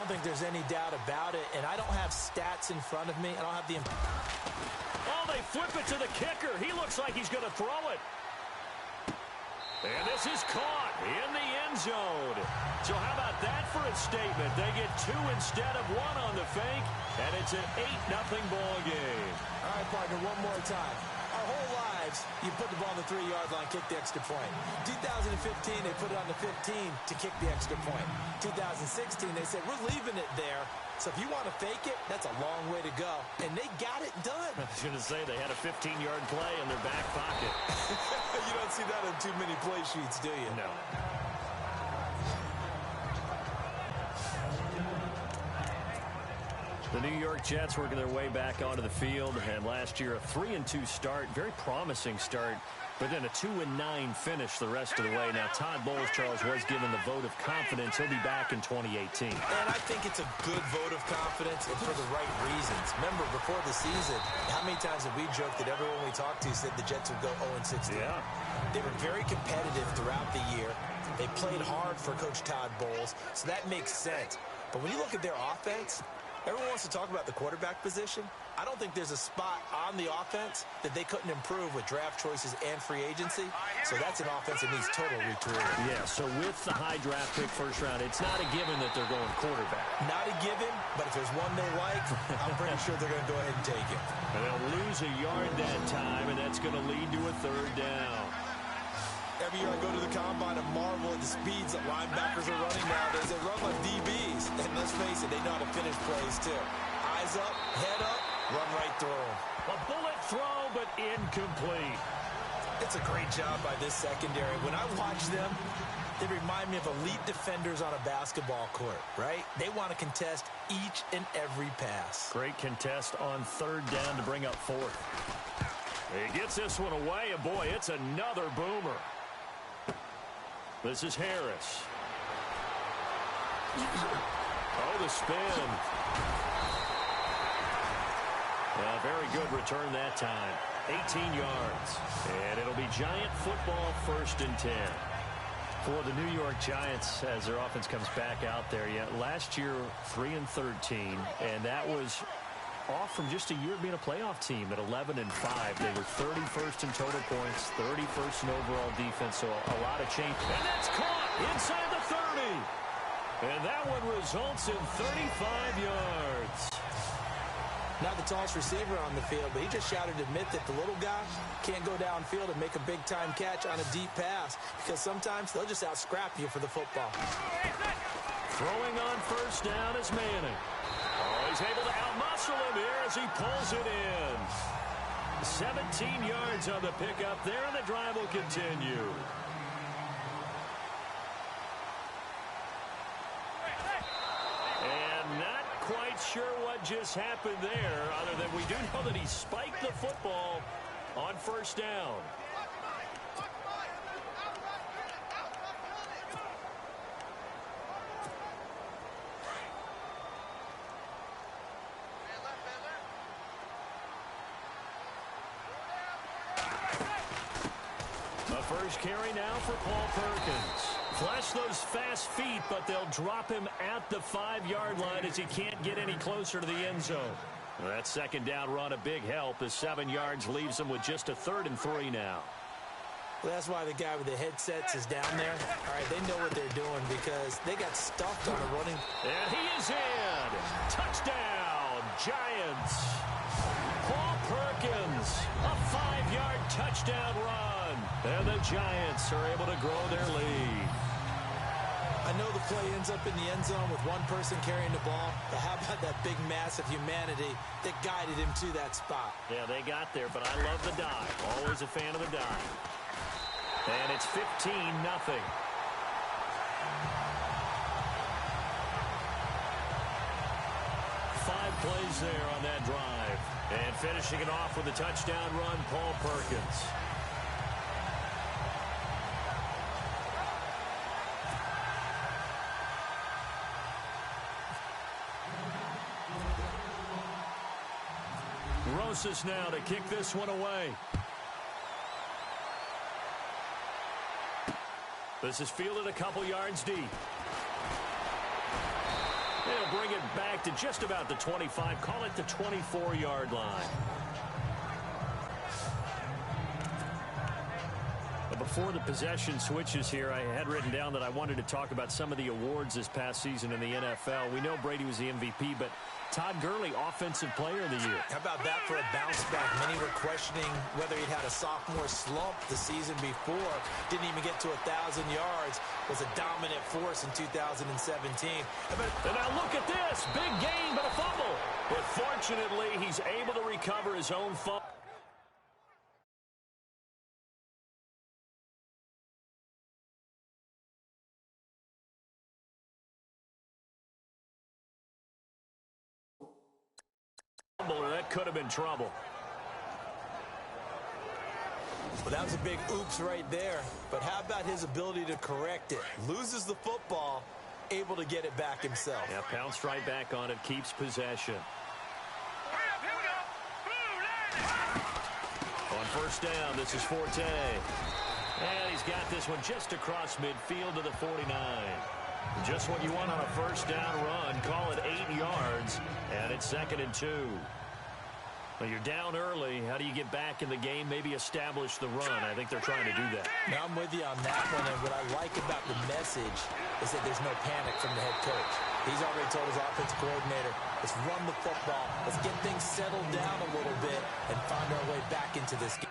don't think there's any doubt about it, and I don't have stats in front of me. I don't have the... Oh, they flip it to the kicker. He looks like he's going to throw it. And this is caught in the end zone. So how about that for a statement? They get 2 instead of 1 on the fake, and it's an 8-0 ball game. All right, partner, one more time. Our whole lives, you put the ball on the 3-yard line, kick the extra point. 2015, they put it on the 15 to kick the extra point. 2016, they said, we're leaving it there. So if you want to fake it, that's a long way to go. And they got it done. I was going to say they had a 15-yard play in their back pocket. You don't see that on too many play sheets, do you? No. The New York Jets working their way back onto the field, and last year a 3-2 start, very promising start, but then a 2-9 finish the rest of the way. Now Todd Bowles, Charles, was given the vote of confidence. He'll be back in 2018. And I think it's a good vote of confidence and for the right reasons. Remember, before the season, how many times have we joked that everyone we talked to said the Jets would go 0-16? Yeah. They were very competitive throughout the year. They played hard for Coach Todd Bowles, so that makes sense. But when you look at their offense, everyone wants to talk about the quarterback position. I don't think there's a spot on the offense that they couldn't improve with draft choices and free agency. So that's an offense that needs total retooling. Yeah, so with the high draft pick first round, it's not a given that they're going quarterback. Not a given, but if there's one they like, I'm pretty sure they're going to go ahead and take it. And they'll lose a yard that time, and that's going to lead to a 3rd down. Every year I go to the combine and marvel at the speeds that linebackers are running nowadays. They run like DBs. And let's face it, they know how to finish plays too. Eyes up, head up, run right through them. A bullet throw, but incomplete. It's a great job by this secondary. When I watch them, they remind me of elite defenders on a basketball court, right? They want to contest each and every pass. Great contest on 3rd down to bring up 4th. He gets this one away, and boy, it's another boomer. This is Harris. Oh, the spin. Very good return that time. 18 yards. And it'll be Giant football 1st and 10. For the New York Giants, as their offense comes back out there, last year 3-13, and that was off from just a year of being a playoff team at 11-5. They were 31st in total points, 31st in overall defense, so a lot of change. And that's caught inside the 30. And that one results in 35 yards. Not the tallest receiver on the field, but he just shouted to admit that the little guy can't go downfield and make a big-time catch on a deep pass because sometimes they'll just out-scrap you for the football. Throwing on 1st down is Manning. Oh, he's able to outmuscle him here as he pulls it in. 17 yards on the pickup there, and the drive will continue. And not quite sure what just happened there, other than we do know that he spiked the football on 1st down. First carry now for Paul Perkins. Flash those fast feet, but they'll drop him at the 5-yard line as he can't get any closer to the end zone. Well, that 2nd down run a big help as 7 yards leaves him with just a 3rd and 3 now. Well, that's why the guy with the headsets is down there. All right, they know what they're doing because they got stuffed on the running. And he is in. Touchdown, Giants. Paul Perkins, a 5-yard touchdown run. And the Giants are able to grow their lead. I know the play ends up in the end zone with one person carrying the ball, but how about that big mass of humanity that guided him to that spot? Yeah, they got there, but I love the dive. Always a fan of the dive. And it's 15-0. 5 plays there on that drive. And finishing it off with a touchdown run, Paul Perkins. Rosas now to kick this one away. This is fielded a couple yards deep. It'll bring it back to just about the 25. Call it the 24-yard line. But before the possession switches here, I had written down that I wanted to talk about some of the awards this past season in the NFL. We know Brady was the MVP, but Todd Gurley, Offensive Player of the Year. How about that for a bounce back? Many were questioning whether he'd had a sophomore slump the season before. Didn't even get to 1,000 yards. Was a dominant force in 2017. And now look at this. Big gain, but a fumble. But fortunately, he's able to recover his own fumble. Or that could have been trouble. Well, that was a big oops right there. But how about his ability to correct it? Loses the football, able to get it back himself. Yeah, pounced right back on it, keeps possession. On first down, this is Forte. And he's got this one just across midfield to the 49. Just what you want on a first down run. Call it 8 yards, and it's 2nd and 2. Well, you're down early. How do you get back in the game? Maybe establish the run. I think they're trying to do that. Now, I'm with you on that one, and what I like about the message is that there's no panic from the head coach. He's already told his offensive coordinator, let's run the football, let's get things settled down a little bit and find our way back into this game.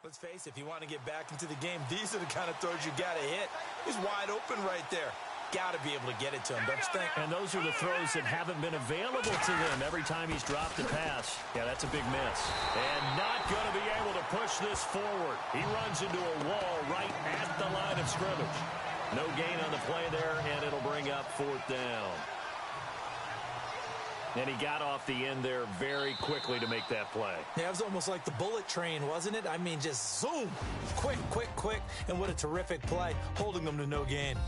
Let's face it, if you want to get back into the game, these are the kind of throws you got to hit. He's wide open right there. Got to be able to get it to him, don't you think? And those are the throws that haven't been available to them every time he's dropped a pass. Yeah, that's a big miss. And not going to be able to push this forward. He runs into a wall right at the line of scrimmage. No gain on the play there, and it'll bring up 4th down. And he got off the end there very quickly to make that play. Yeah, it was almost like the bullet train, wasn't it? I mean, just zoom. Quick, quick, quick. And what a terrific play, holding them to no gain.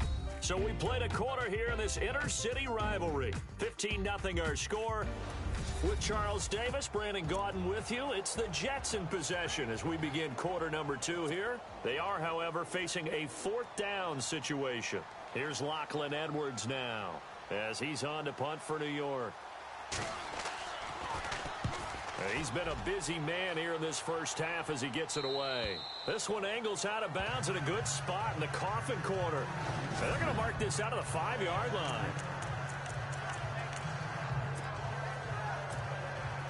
So we played a quarter here in this inter-city rivalry. 15-0 our score. With Charles Davis, Brandon Gaudin with you. It's the Jets in possession as we begin quarter number 2 here. They are, however, facing a 4th down situation. Here's Lachlan Edwards now as he's on to punt for New York. He's been a busy man here in this first half as he gets it away. This one angles out of bounds in a good spot in the coffin corner. And they're going to mark this out of the 5-yard line.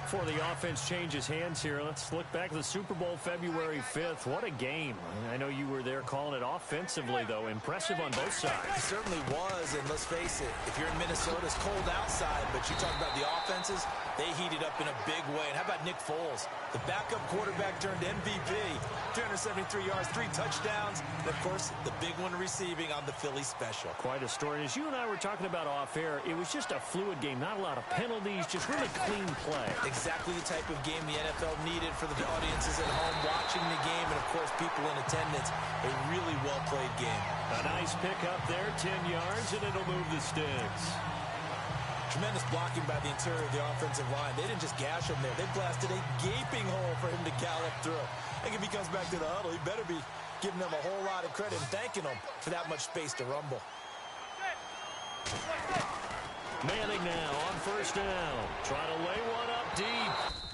Before the offense changes hands here, let's look back at the Super Bowl February 5th. What a game. I know you were there calling it offensively, though. Impressive on both sides. It certainly was, and let's face it, if you're in Minnesota, it's cold outside, but you talk about the offenses, they heated up in a big way. And how about Nick Foles? The backup quarterback turned MVP. 373 yards, 3 touchdowns, and, of course, the big one receiving on the Philly special. Quite a story. And as you and I were talking about off air, it was just a fluid game. Not a lot of penalties, just really clean play. Exactly the type of game the NFL needed for the audiences at home watching the game and, of course, people in attendance. A really well-played game. A nice pickup there, 10 yards, and it'll move the sticks. Tremendous blocking by the interior of the offensive line. They didn't just gash him there. They blasted a gaping hole for him to gallop through. I think if he comes back to the huddle, he better be giving them a whole lot of credit and thanking them for that much space to rumble. Manning now on first down. Trying to lay one up deep.